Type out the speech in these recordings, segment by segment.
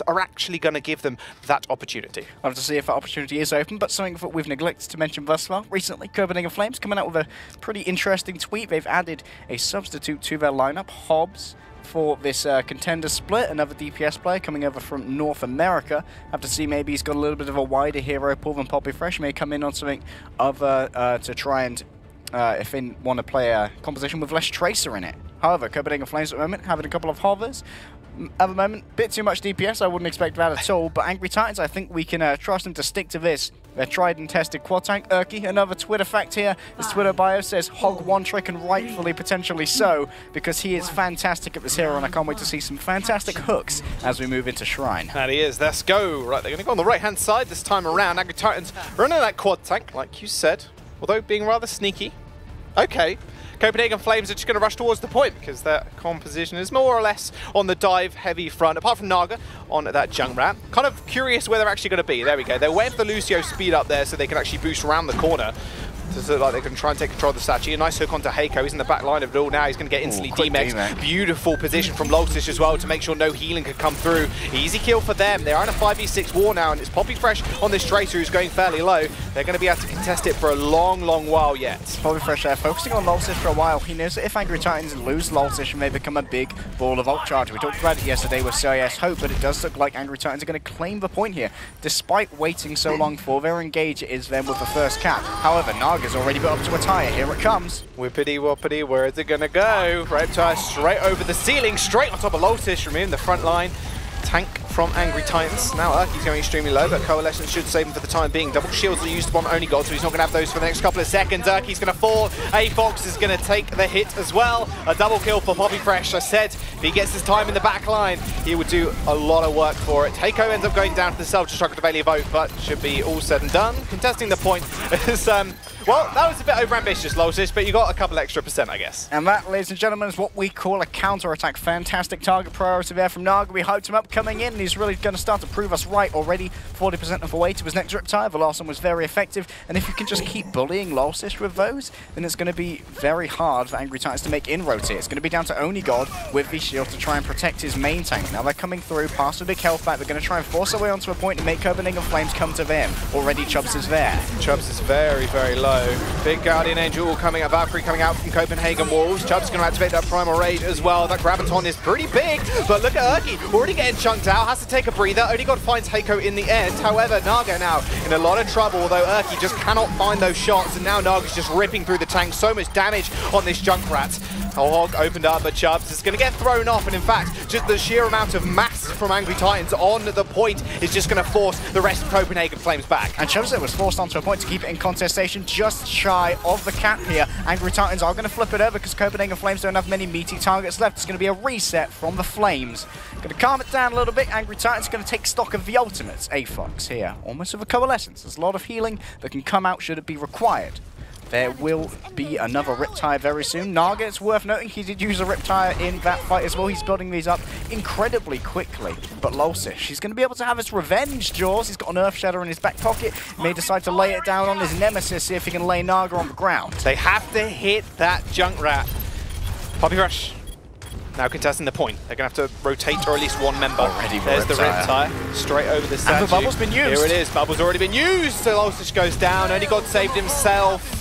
are actually going to give them that opportunity. I'll have to see if that opportunity is open, but something that we've neglected to mention thus far. Recently, Copenhagen Flames coming out with a pretty interesting tweet. They've added a substitute to their lineup, Hobbs, for this contender split. Another DPS player coming over from North America. Have to see, maybe he's got a little bit of a wider hero pool than Poppy Fresh. May come in on something other to try and, if they want to play a composition with less Tracer in it. However, Copenhagen Flames at the moment having a couple of hovers. At the moment, bit too much DPS, I wouldn't expect that at all, but Angry Titans, I think we can trust them to stick to this. Their tried and tested quad tank. Urki, another Twitter fact here. His Twitter bio says hog one trick, and rightfully potentially so, because he is fantastic at this hero, and I can't wait to see some fantastic hooks as we move into Shrine. And he is. Let's go. Right, they're going to go on the right-hand side this time around. Angry Titans running that quad tank, like you said, although being rather sneaky. Okay. Copenhagen Flames are just going to rush towards the point because their composition is more or less on the dive-heavy front, apart from Naga on that Junkrat. Kind of curious where they're actually going to be. There we go. They're waiting for the Lucio speed up there so they can actually boost around the corner. So like they can try and take control of the Dezachu. A nice hook onto Heiko. He's in the back line of it all now. He's going to get instantly demexed. Beautiful position from Loltish as well to make sure no healing could come through. Easy kill for them. They're in a 5v6 war now, and it's Poppy Fresh on this Tracer who's going fairly low. They're going to be able to contest it for a long, long while yet. Poppy Fresh there, focusing on Loltish for a while. He knows that if Angry Titans lose Loltish and they become a big ball of ult charge. We talked about it yesterday with CIS Hope, but it does look like Angry Titans are going to claim the point here. Despite waiting so long for their engage, it is them with the first cap. However, Naga's already got up to a tire. Here it comes. Whippity woppity, where is it gonna go? Reptile straight over the ceiling, straight on top of Loltish from in the front line. Tank from Angry Titans. Now Urki's going extremely low, but Coalition should save him for the time being. Double shields are used upon Only God, so he's not going to have those for the next couple of seconds. Urki's going to fall. A-Fox is going to take the hit as well. A double kill for Poppy Fresh. I said if he gets his time in the back line, he would do a lot of work for it. Heiko ends up going down to the self-destruct to Bailey vote, but should be all said and done. Contesting the point is, well, that was a bit over-ambitious, Loltish, but you got a couple extra %, I guess. And that, ladies and gentlemen, is what we call a counter-attack. Fantastic target priority there from Naga. We hyped him up coming in, and he's really going to start to prove us right already. 40% of the way to his next Riptide. The last one was very effective, and if you can just keep bullying Loltish with those, then it's going to be very hard for Angry Titans to make inroads here. It's going to be down to Only God with the shield to try and protect his main tank. Now they're coming through, past the big health pack. They're going to try and force their way onto a point and make Copenhagen Flames come to them. Already Chubbs is there. Chubbs is very, very low. Big Guardian Angel coming out, Valkyrie coming out from Copenhagen walls. Chubbs going to activate that Primal Rage as well. That Graviton is pretty big, but look at Urki, already getting chunked out, has to take a breather. Only God finds Heiko in the end. However, Naga now in a lot of trouble, although Urki just cannot find those shots, and now Naga's just ripping through the tank. So much damage on this Junkrat. Hog opened up, but Chubbs is going to get thrown off, and in fact, just the sheer amount of mass from Angry Titans on the point is just going to force the rest of Copenhagen Flames back. And Chubbs was forced onto a point to keep it in contestation, just shy of the cap here. Angry Titans are going to flip it over because Copenhagen Flames don't have many meaty targets left. It's going to be a reset from the Flames. Going to calm it down a little bit. Angry Titans going to take stock of the ultimates. A-Fox here, almost with a coalescence. There's a lot of healing that can come out should it be required. There will be another Riptide very soon. Naga, it's worth noting, he did use a Riptide in that fight as well. He's building these up incredibly quickly. But Loltish, he's going to be able to have his revenge, Jaws. He's got an Earth Shadow in his back pocket. He may decide to lay it down on his nemesis, see if he can lay Naga on the ground. They have to hit that Junkrat. Poppy Rush now contesting the point. They're going to have to rotate or at least one member. There's the Riptide. Straight over the statue. And the bubble's been used. Here it is. Bubble's already been used. So Loltish goes down. Only God saved himself.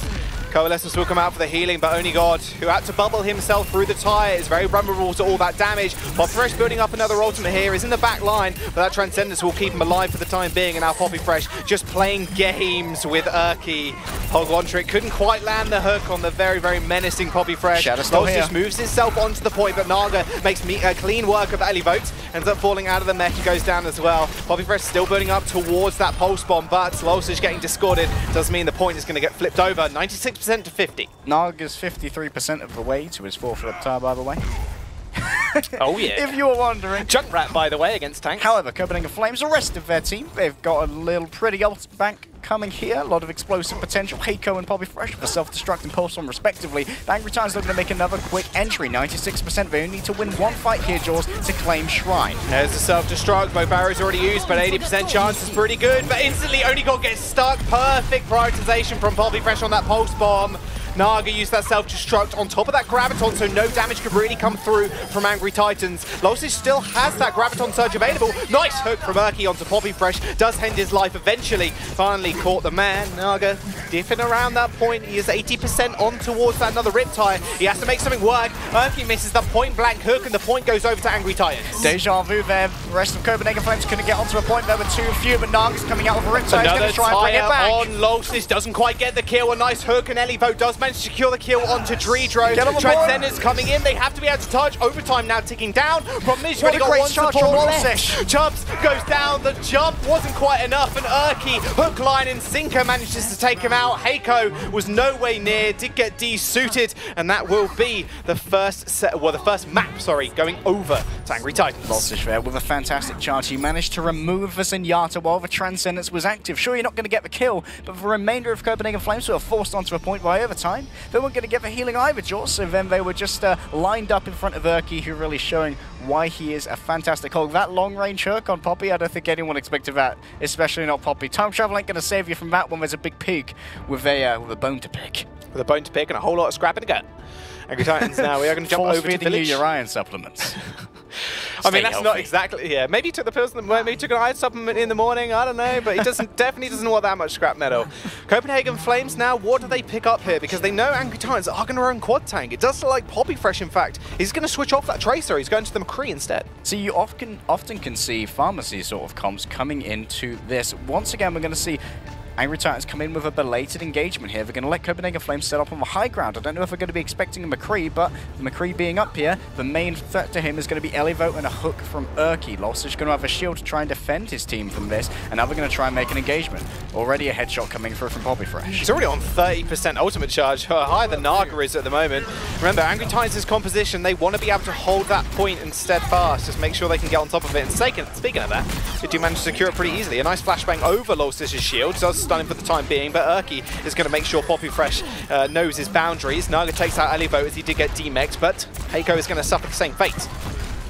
Coalescence will come out for the healing, but Only God, who had to bubble himself through the tire, is very vulnerable to all that damage. Poppy Fresh building up another ultimate here, is in the back line, but that Transcendence will keep him alive for the time being, and now Poppy Fresh just playing games with Urki. Hog one trick couldn't quite land the hook on the very, very menacing Poppy Fresh. Loltish just moves himself onto the point, but Naga makes clean work of Elivote, ends up falling out of the mech, he goes down as well. Poppy Fresh still building up towards that pulse bomb, but Loltish getting discorded does mean the point is going to get flipped over. 96% to 50. Naga's 53% of the way to his fourth Riptide, by the way. Oh yeah. If you were wondering. Junkrat, by the way, against tanks. However, Copenhagen Flames, the rest of their team, they've got a little pretty ult bank coming here. A lot of explosive potential. Heiko and Poppy Fresh with the self-destruct and pulse one respectively. The Angry Titans looking to make another quick entry. 96%. They only need to win one fight here, Jaws, to claim Shrine. There's the self-destruct. Both arrows already used, but 80% chance is pretty good. But instantly, Only God gets stuck. Perfect prioritization from Poppy Fresh on that pulse bomb. Naga used that self-destruct on top of that Graviton, so no damage could really come through from Angry Titans. Losses still has that Graviton Surge available. Nice hook from Erky onto Poppy Fresh. Does end his life eventually. Finally caught the man. Naga dipping around that point. He is 80% on towards that another Riptide. He has to make something work. Erky misses the point-blank hook, and the point goes over to Angry Titans. Deja vu there. The rest of Copenhagen Flames couldn't get onto a point there with too few, but Naga's coming out with a Riptide. He's going to try and bring it back. On Lostis doesn't quite get the kill. A nice hook, and Elivo does manage to secure the kill onto Dreedro. Transcenders coming in. They have to be able to touch. Overtime now ticking down. Problem is, you've only got one support left. Chubbs goes down. The jump wasn't quite enough, and Erky, hook, line, and sinker manages to take him out. Heiko was no way near. Did get de-suited, and that will be the first set. Well, the first map, sorry, going over to Angry Titans. Voltage there with a fantastic charge. He managed to remove the Zenyatta while the Transcendence was active. Sure, you're not going to get the kill, but for the remainder of Copenhagen Flames who were forced onto a point by overtime, they weren't going to get the healing either, Jaws. So then they were just lined up in front of Erky, who really showing why he is a fantastic Hulk. That long-range hook on Poppy, I don't think anyone expected that, especially not Poppy. Time travel ain't going to save you from that when there's a big pig with a bone to pick. With a bone to pick and a whole lot of scrapping to go. Angry Titans now, we are going to jump over to Village. You your iron supplements. I mean, that's not exactly, yeah. Maybe he took the pills, maybe he took an iron supplement in the morning, I don't know, but he definitely doesn't want that much scrap metal. Copenhagen Flames now, what do they pick up here? Because they know Angry Titans are going to run quad tank. It does look like Poppy Fresh, in fact. He's going to switch off that Tracer. He's going to the McCree instead. So you often can see pharmacy sort of comms coming into this. Once again, we're going to see Angry Titans come in with a belated engagement here. They're going to let Copenhagen Flames set up on the high ground. I don't know if we're going to be expecting a McCree, but the McCree being up here, the main threat to him is going to be Elivo and a hook from Erky. Lost is going to have a shield to try and defend his team from this, and now they're going to try and make an engagement. Already a headshot coming through from Poppy Fresh. He's already on 30% ultimate charge, higher than Naga is at the moment. Remember, Angry Titans' composition, they want to be able to hold that point and steadfast, just make sure they can get on top of it. And speaking of that, they do manage to secure it pretty easily. A nice flashbang over Lostis' shield, does stun him for the time being, but Erky is going to make sure Poppy Fresh knows his boundaries. Naga takes out Elivo as he did get demexed, but Heiko is going to suffer the same fate.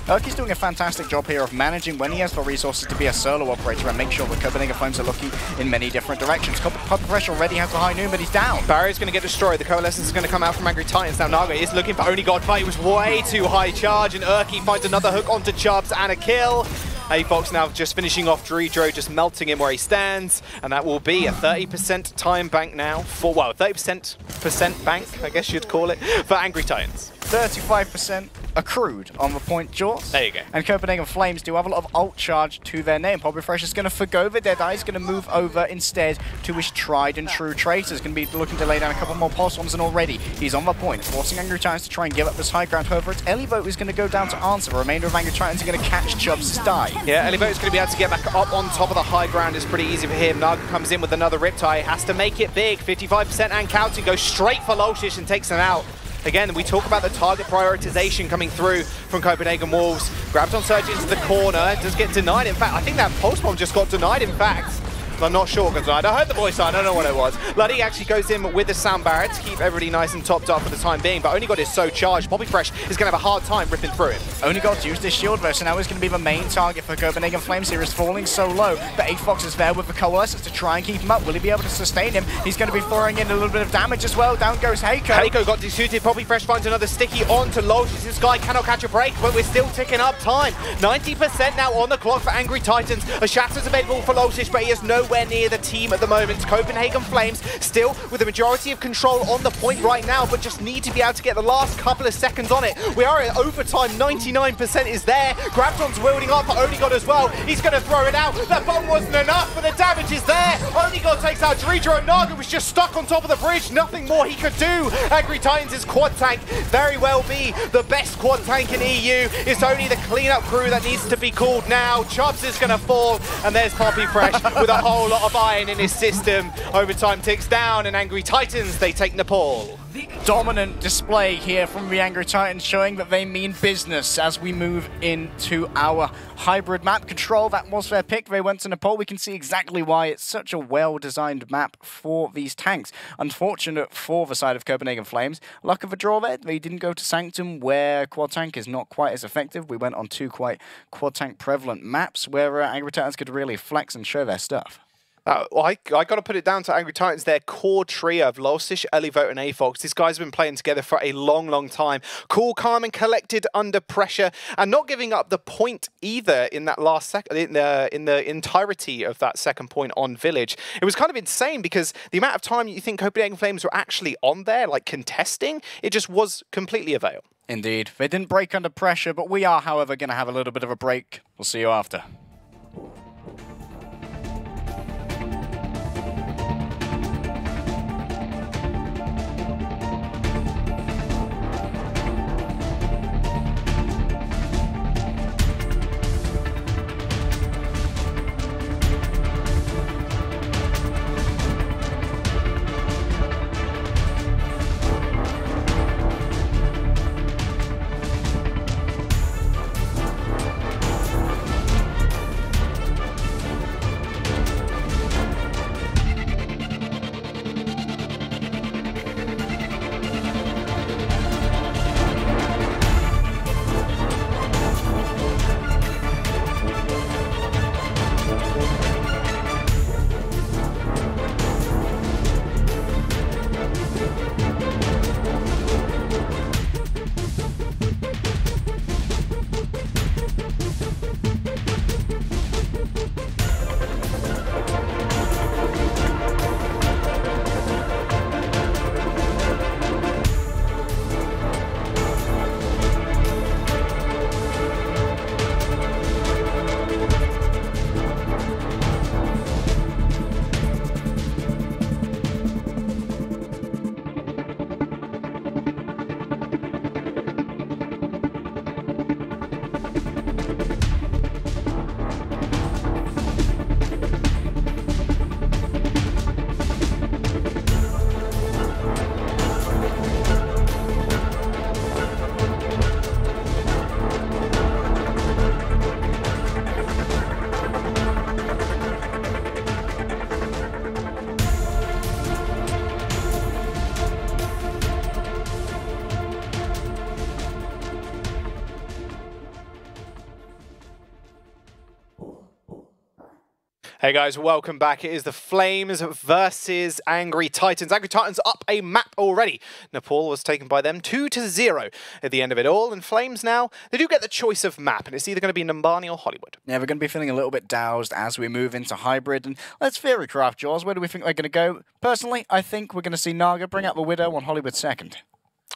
Erky's doing a fantastic job here of managing when he has the resources to be a solo operator and make sure the Copenhagen Flames are looking in many different directions. Poppy Fresh already has the high noon, but he's down. Barrier's going to get destroyed. The Coalescence is going to come out from Angry Titans. Now Naga is looking for Only God, but it was way too high charge, and Erky finds another hook onto Chubbs and a kill. A-Fox now just finishing off Dreedro, just melting him where he stands, and that will be a 30% time bank now for, well, 30% bank, I guess you'd call it, for Angry Titans. 35% accrued on the point, Jaws. There you go. And Copenhagen Flames do have a lot of ult charge to their name. Poppy Fresh is going to forgo the Deadeye. He's going to move over instead to his tried and true Tracer. He's going to be looking to lay down a couple more pulse bombs, and already he's on the point, forcing Angry Titans to try and give up this high ground. However, it's Elivo who's going to go down to answer. The remainder of Angry Titans are going to catch Chubbs' die. Yeah, Elivo is going to be able to get back up on top of the high ground. It's pretty easy for him. Naga comes in with another Riptide. Has to make it big. 55% and counting. Goes straight for Loshish and takes him out. Again, we talk about the target prioritization coming through from Copenhagen Wolves. Graviton Surge into the corner. Does get denied. In fact, I think that pulse bomb just got denied, in fact. I'm not sure, because I heard the voice sign, I don't know what it was. Luddy actually goes in with the sound barrier to keep everybody nice and topped up for the time being, but Only God is so charged. Poppy Fresh is going to have a hard time ripping through him. Only God's used his shield though, so now he's going to be the main target for Copenhagen Flames here. Is falling so low, but A-Fox is there with the Coalescence to try and keep him up. Will he be able to sustain him? He's going to be throwing in a little bit of damage as well. Down goes Heiko. Heiko got desuited. Poppy Fresh finds another sticky onto Loshish. This guy cannot catch a break, but we're still ticking up time. 90% now on the clock for Angry Titans. A Shatter's available for Loshish, but he is nowhere near the team at the moment. Copenhagen Flames still with the majority of control on the point right now, but just need to be able to get the last couple of seconds on it. We are in overtime. 99% is there. Graviton's wielding up for Only God as well. He's going to throw it out. That bomb wasn't enough, but the damage is there. Only God takes out Dreedro, and Naga was just stuck on top of the bridge. Nothing more he could do. Angry Titans' quad tank very well be the best quad tank in EU. It's only the cleanup crew that needs to be called now. Chubbs is going to fall, and there's Poppy Fresh with a whole lot of iron in his system. Overtime ticks down, and Angry Titans, they take Nepal. Dominant display here from the Angry Titans, showing that they mean business as we move into our hybrid map. Control, that was their pick. They went to Nepal. We can see exactly why it's such a well-designed map for these tanks. Unfortunate for the side of Copenhagen Flames. Luck of a draw there. They didn't go to Sanctum, where quad tank is not quite as effective. We went on two quite quad tank prevalent maps where Angry Titans could really flex and show their stuff. Well, I got to put it down to Angry Titans, their core trio of Lolsish, Elivote, and AFox. These guys have been playing together for a long, long time. Cool, calm, and collected under pressure, and not giving up the point either in that last second, in the entirety of that second point on Village. It was kind of insane because the amount of time you think Copenhagen Flames were actually on there, like contesting, it just was completely a veil. Indeed. They didn't break under pressure, but we are, however, going to have a little bit of a break. We'll see you after. Hey guys, welcome back. It is the Flames versus Angry Titans. Angry Titans up a map already. Nepal was taken by them 2-0 at the end of it all. And Flames now, they do get the choice of map, and it's either going to be Numbani or Hollywood. Yeah, we're going to be feeling a little bit doused as we move into hybrid. And let's theorycraft, Jaws. Where do we think they're going to go? Personally, I think we're going to see Naga bring out the Widow on Hollywood second.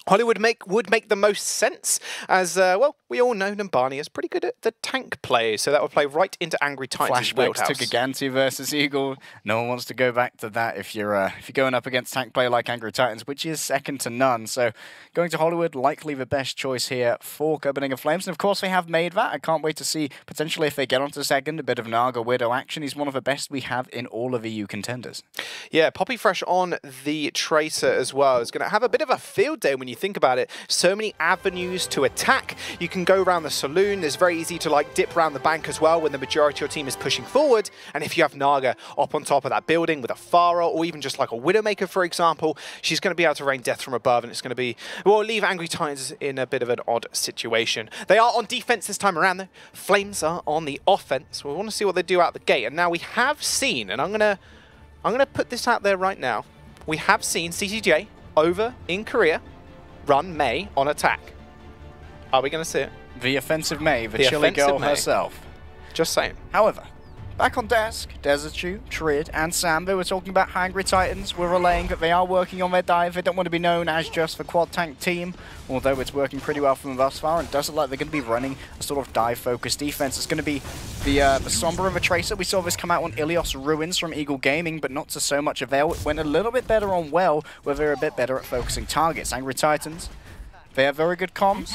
Hollywood would make the most sense, as, well, we all know Numbani is pretty good at the tank play, so that would play right into Angry Titans' wheelhouse. Flashbacks to Giganti versus Eagle. No one wants to go back to that if you're going up against tank play like Angry Titans, which is second to none. So going to Hollywood, likely the best choice here for Copenhagen Flames. And of course, they have made that. I can't wait to see, potentially, if they get onto second, a bit of Naga Widow action. He's one of the best we have in all of EU contenders. Yeah, Poppy Fresh on the Tracer as well is going to have a bit of a field day when you think about it. So many avenues to attack. You can go around the saloon. It's very easy to like dip around the bank as well when the majority of your team is pushing forward. And if you have Naga up on top of that building with a Farah or even just like a Widowmaker, for example, she's going to be able to rain death from above, and it's going to be, well, leave Angry Titans in a bit of an odd situation. They are on defense this time around though. Flames are on the offense. We want to see what they do out the gate. And now we have seen, and I'm gonna put this out there right now. We have seen CCJ over in Korea run Mei on attack. Are we going to see it? The offensive Mei, the chilly girl herself. Just saying. However, back on desk, Dezachu, Tridd, and Sam, they were talking about Angry Titans. We're relaying that they are working on their dive. They don't want to be known as just the quad tank team, although it's working pretty well for them thus far, and it does look like they're going to be running a sort of dive-focused defense. It's going to be the Sombra and the Tracer. We saw this come out on Ilios Ruins from Eagle Gaming, but not to so much avail. It went a little bit better on Well, where they're a bit better at focusing targets. Angry Titans, they have very good comms.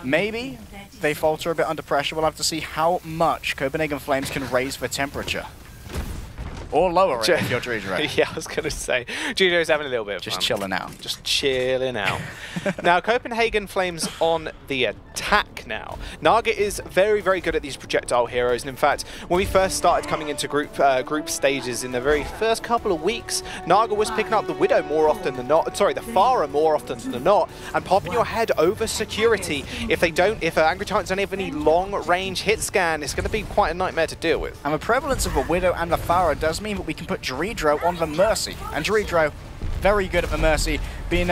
Maybe they falter a bit under pressure. We'll have to see how much Copenhagen Flames can raise the temperature. Or lower it if you're Juju. Yeah, I was going to say. Juju's having a little bit of just fun. Chilling out. Just chilling out. Now, Copenhagen Flames on the attack now. Naga is very, very good at these projectile heroes. And in fact, when we first started coming into group stages in the very first couple of weeks, Naga was picking up the Widow more often than not. Sorry, the Farah more often than not. And popping your head over security. If Angry Titans don't have any long-range hit scan, it's going to be quite a nightmare to deal with. And the prevalence of the Widow and the Farah does mean that we can put Dezachu on the Mercy. And Dezachu, very good at the Mercy, being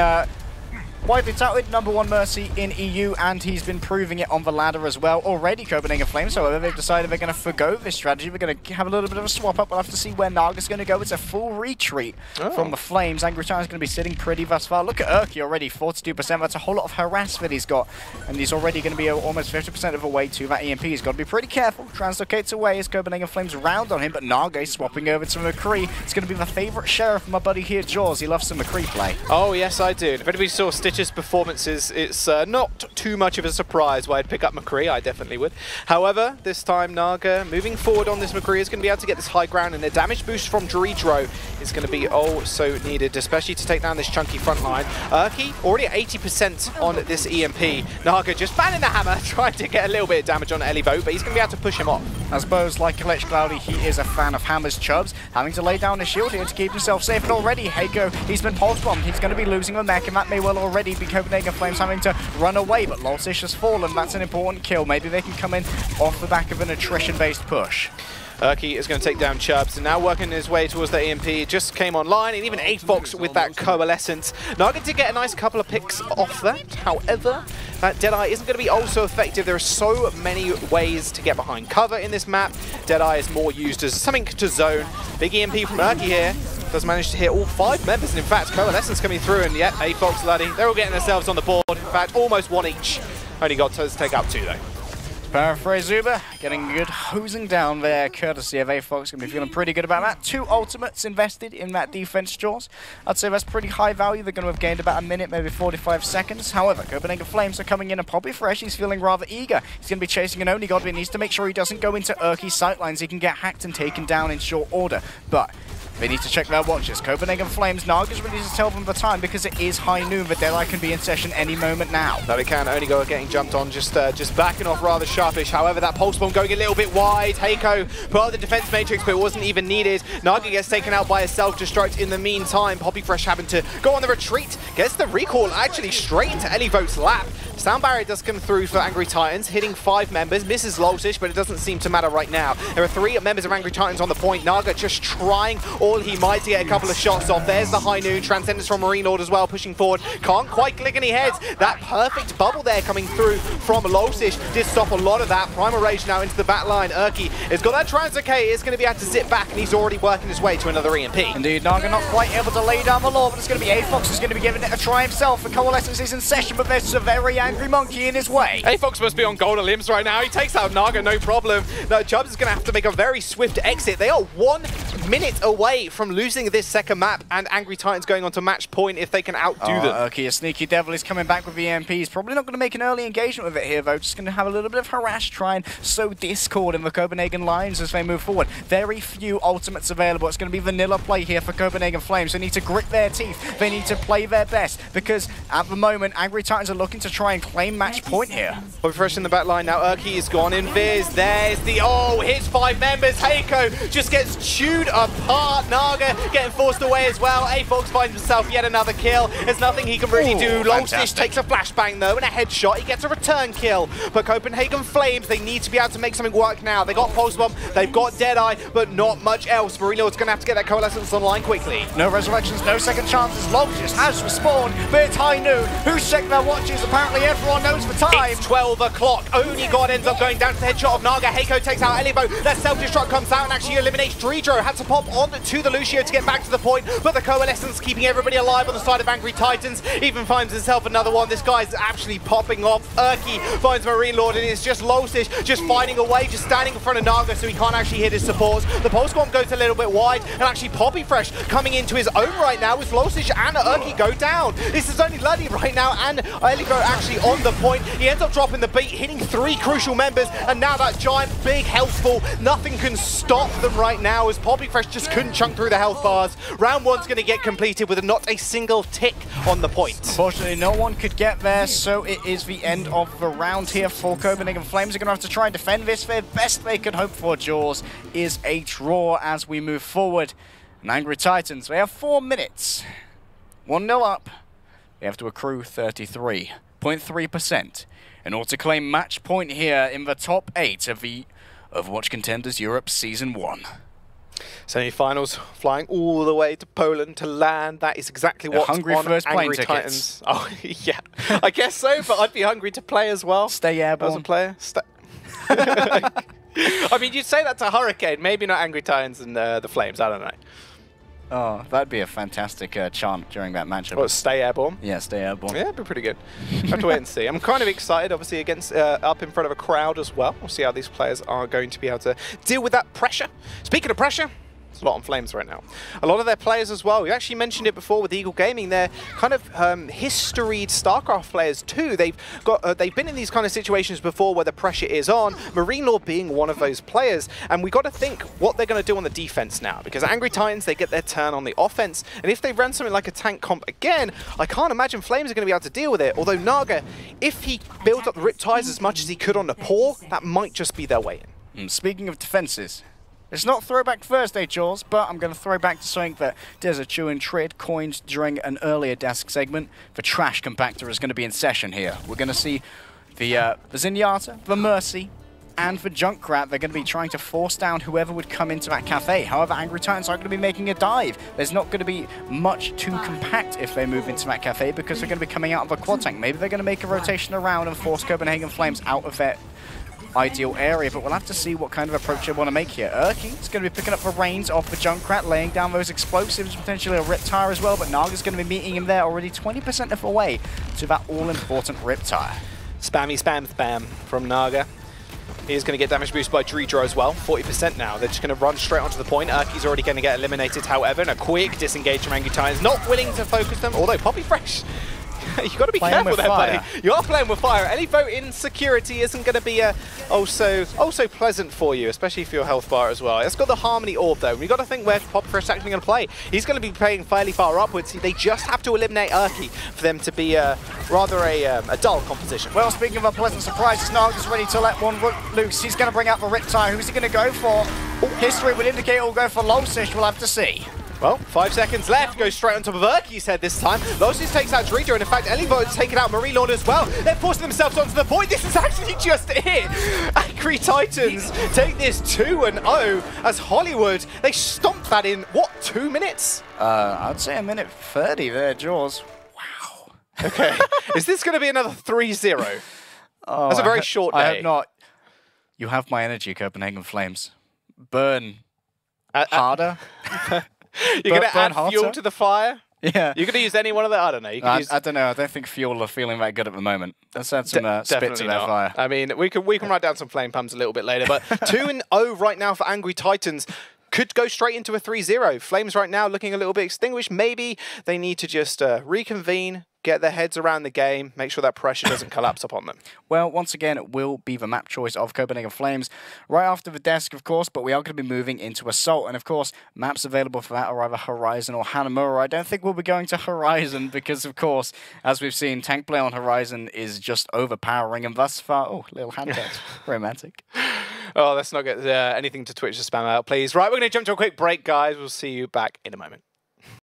widely touted #1 Mercy in EU, and he's been proving it on the ladder as well. Already Copenhagen Flames, however, they've decided they're going to forgo this strategy. We're going to have a little bit of a swap up. We'll have to see where Naga's going to go. It's a full retreat from the Flames. Angry Titan's going to be sitting pretty thus far. Look at Urki already, 42%. That's a whole lot of harass that he's got, and he's already going to be almost 50% of the way to that EMP. He's got to be pretty careful. Translocates away as Copenhagen Flames round on him, but Naga is swapping over to McCree. It's going to be the favourite sheriff of my buddy here, Jaws. He loves some McCree play. Oh, yes, I do. If anybody saw Stitch's performances, it's not too much of a surprise why I'd pick up McCree. I definitely would. However, this time Naga moving forward on this McCree is going to be able to get this high ground, and a damage boost from Dezachu is going to be oh so needed, especially to take down this chunky front line. Urki already at 80% on this EMP. Naga just banning the hammer, trying to get a little bit of damage on Elivo, but he's going to be able to push him off. I suppose, like Electric Cloudy, he is a fan of hammers, Chubbs, having to lay down a shield here to keep himself safe. And already, Heiko, he's been pulse bombed. He's going to be losing the mech, and that may well already be Copenhagen Flames having to run away, but Loltish has fallen. That's an important kill. Maybe they can come in off the back of an attrition-based push. Urki is going to take down Chubbs, and now working his way towards the EMP. Just came online, and even AFOX with that Coalescence. Naga did get a nice couple of picks off that. However, that Deadeye isn't going to be also effective. There are so many ways to get behind cover in this map. Deadeye is more used as something to zone. Big EMP from Urki here. Does manage to hit all 5 members, and in fact, Coalescence coming through, and yet AFOX, Luddy, they're all getting themselves on the board. In fact, almost 1 each. Only got to take out 2, though. Paraphrase Uber, getting a good hosing down there, courtesy of AFOX. Going to be feeling pretty good about that. 2 ultimates invested in that defense, Jaws. I'd say that's pretty high value. They're going to have gained about a minute, maybe 45 seconds. However, Copenhagen Flames are coming in, and probably fresh. He's feeling rather eager. He's going to be chasing an Only God, but he needs to make sure he doesn't go into Urki's sightlines. He can get hacked and taken down in short order. But they need to check their watches. Copenhagen Flames, Naga's ready to tell them the time because it is high noon. The Deadeye can be in session any moment now. No, it can. Only go getting jumped on, just backing off rather sharpish. However, that pulse bomb going a little bit wide. Heiko put out the defense matrix, but it wasn't even needed. Naga gets taken out by a self-destruct in the meantime. Poppy Fresh having to go on the retreat. Gets the recall actually straight into Elivo's lap. Sound barrier does come through for Angry Titans, hitting 5 members. Misses Loltish, but it doesn't seem to matter right now. There are 3 members of Angry Titans on the point. Naga just trying all he might to get a couple of shots off. There's the high noon. Transcendence from Marine Lord as well, pushing forward. Can't quite click any heads. That perfect bubble there coming through from Loltish did stop a lot of that. Primal Rage now into the back line. Urki has got that Translocate. Is going to be able to zip back, and he's already working his way to another EMP. Indeed, Naga not quite able to lay down the law, but it's going to be AFOX who's going to be giving it a try himself. The Coalescence is in session, but there's a very angry monkey in his way. AFOX must be on golden limbs right now. He takes out Naga, no problem. No, Chubbs is going to have to make a very swift exit. They are 1 minute away from losing this second map, and Angry Titans going on to match point if they can outdo them. Okay, a sneaky devil is coming back with the EMP. He's probably not going to make an early engagement with it here, though. Just going to have a little bit of harass, try and sow discord in the Copenhagen lines as they move forward. Very few ultimates available. It's going to be vanilla play here for Copenhagen Flames. They need to grit their teeth. They need to play their best, because at the moment, Angry Titans are looking to try and claim match point here. We're fresh in the back line now. Urki is gone in Viz. There's the hits 5 members. Heiko just gets chewed apart. Naga getting forced away as well. AFOX finds himself yet another kill. There's nothing he can really do. Loltish takes a flashbang though and a headshot. He gets a return kill. But Copenhagen Flames, they need to be able to make something work now. They got Pulse Bomb, they've got Deadeye, but not much else. Marino's going to have to get that Coalescence online quickly. No resurrections, no second chances. Loltish has respawned, but it's high noon. Who's checking their watches? Apparently everyone knows the time. It's 12 o'clock. Only God ends up going down to the headshot of Naga. Heiko takes out Elivo. That self-destruct comes out and actually eliminates Dezachu. Had to pop on to the Lucio to get back to the point, but the Coalescence keeping everybody alive on the side of Angry Titans. Even finds himself another one. This guy's actually popping off. Urki finds Marine Lord, and it's just Loltish just fighting away, just standing in front of Naga so he can't actually hit his supports. The pulse bomb goes a little bit wide, and actually Poppy Fresh coming into his own right now with Loltish and Urki go down. This is only Luddy right now, and Elivo actually on the point. He ends up dropping the beat, hitting 3 crucial members, and now that giant big health ball, nothing can stop them right now as Poppy Fresh just couldn't chunk through the health bars. Round 1's going to get completed with not a single tick on the point. Unfortunately, no one could get there, so it is the end of the round here for Copenhagen Flames. They're going to have to try and defend this. The best they can hope for, Jaws, is a draw as we move forward. And Angry Titans, they have 4 minutes. 1-0 up. They have to accrue 33.3% in order to claim match point here in the top 8 of the Overwatch Contenders Europe Season 1. Semi-finals, flying all the way to Poland to land. That is exactly what's hungry on first plane Angry tickets. Titans. Oh, yeah. I guess so, but I'd be hungry to play as well. Stay airborne. As a player. I mean, you'd say that to Hurricane, maybe not Angry Titans and the Flames, I don't know. Oh, that'd be a fantastic chant during that matchup. What, stay airborne? Yeah, stay airborne. Yeah, it'd be pretty good. Have to wait and see. I'm kind of excited, obviously, against up in front of a crowd as well. We'll see how these players are going to be able to deal with that pressure. Speaking of pressure, it's a lot on Flames right now. A lot of their players as well. We actually mentioned it before with Eagle Gaming. They're kind of historied StarCraft players too. They've been in these kind of situations before where the pressure is on. Marine Law being one of those players, and we got to think what they're going to do on the defense now, because Angry Titans, they get their turn on the offense, and if they run something like a tank comp again, I can't imagine Flames are going to be able to deal with it. Although Naga, if he builds up the Riptides as much as he could on the Paw, that might just be their way in. Speaking of defenses, it's not Throwback Thursday, Jaws, but I'm going to throw back to something that Dezachu and Tridd coined during an earlier desk segment. The Trash Compactor is going to be in session here. We're going to see the Zenyatta, the Mercy, and the Junkrat. They're going to be trying to force down whoever would come into that cafe. However, Angry Titans are going to be making a dive. There's not going to be much to compact if they move into that cafe, because they're going to be coming out of a quad tank. Maybe they're going to make a rotation around and force Copenhagen Flames out of their ideal area, but we'll have to see what kind of approach they want to make here. Erky is going to be picking up the reins off the Junkrat, laying down those explosives, potentially a Riptire as well, but Naga's going to be meeting him there, already 20% of the way to that all-important Riptire. Spammy spam spam from Naga. He's going to get damage boost by Dreedra as well, 40% now. They're just going to run straight onto the point. Erky's already going to get eliminated, however, and a quick disengage from Angry Titans. Not willing to focus them, although Poppy Fresh, you've got to be careful there, buddy. You are playing with fire. Any vote in security isn't going to be also pleasant for you, especially for your health bar as well. It's got the Harmony Orb, though. We've got to think where Poppy Fresh is actually going to play. He's going to be playing fairly far upwards. They just have to eliminate Erky for them to be rather a dull composition. Well, speaking of unpleasant surprises, Naga's ready to let one loose. He's going to bring out the Riptire. Who's he going to go for? History would indicate he'll go for Losish. We'll have to see. Well, 5 seconds left. Goes straight on top of Erky's head this time. Losish takes out Dreedra, and in fact, Elivo's taken out Marine Lord as well. They're forcing themselves onto the point. This is actually just it. Angry Titans take this 2-0 as Hollywood. They stomped that in, what, 2 minutes? I'd say a minute 30 there, Jaws. Wow. Okay. Is this going to be another 3-0? Oh, that's a very short day. I have not. You have my energy, Copenhagen Flames. Burn harder. You're going to add fuel hotter? to the fire? Yeah. You're going to use any one of the, I don't know. You could use... I don't know. I don't think fuel are feeling that good at the moment. Let's add some spit to their fire. I mean, we can write down some flame pumps a little bit later, but 2-0 right now for Angry Titans. Could go straight into a 3-0. Flames right now looking a little bit extinguished. Maybe they need to just reconvene, get their heads around the game, make sure that pressure doesn't collapse upon them. Well, once again, it will be the map choice of Copenhagen Flames right after the desk, of course, but we are going to be moving into Assault. And, of course, maps available for that are either Horizon or Hanamura. I don't think we'll be going to Horizon because, of course, as we've seen, tank play on Horizon is just overpowering. And thus far, oh, little hand touch. Romantic. Oh, let's not get anything to Twitch to spam out, please. Right, we're going to jump to a quick break, guys. We'll see you back in a moment.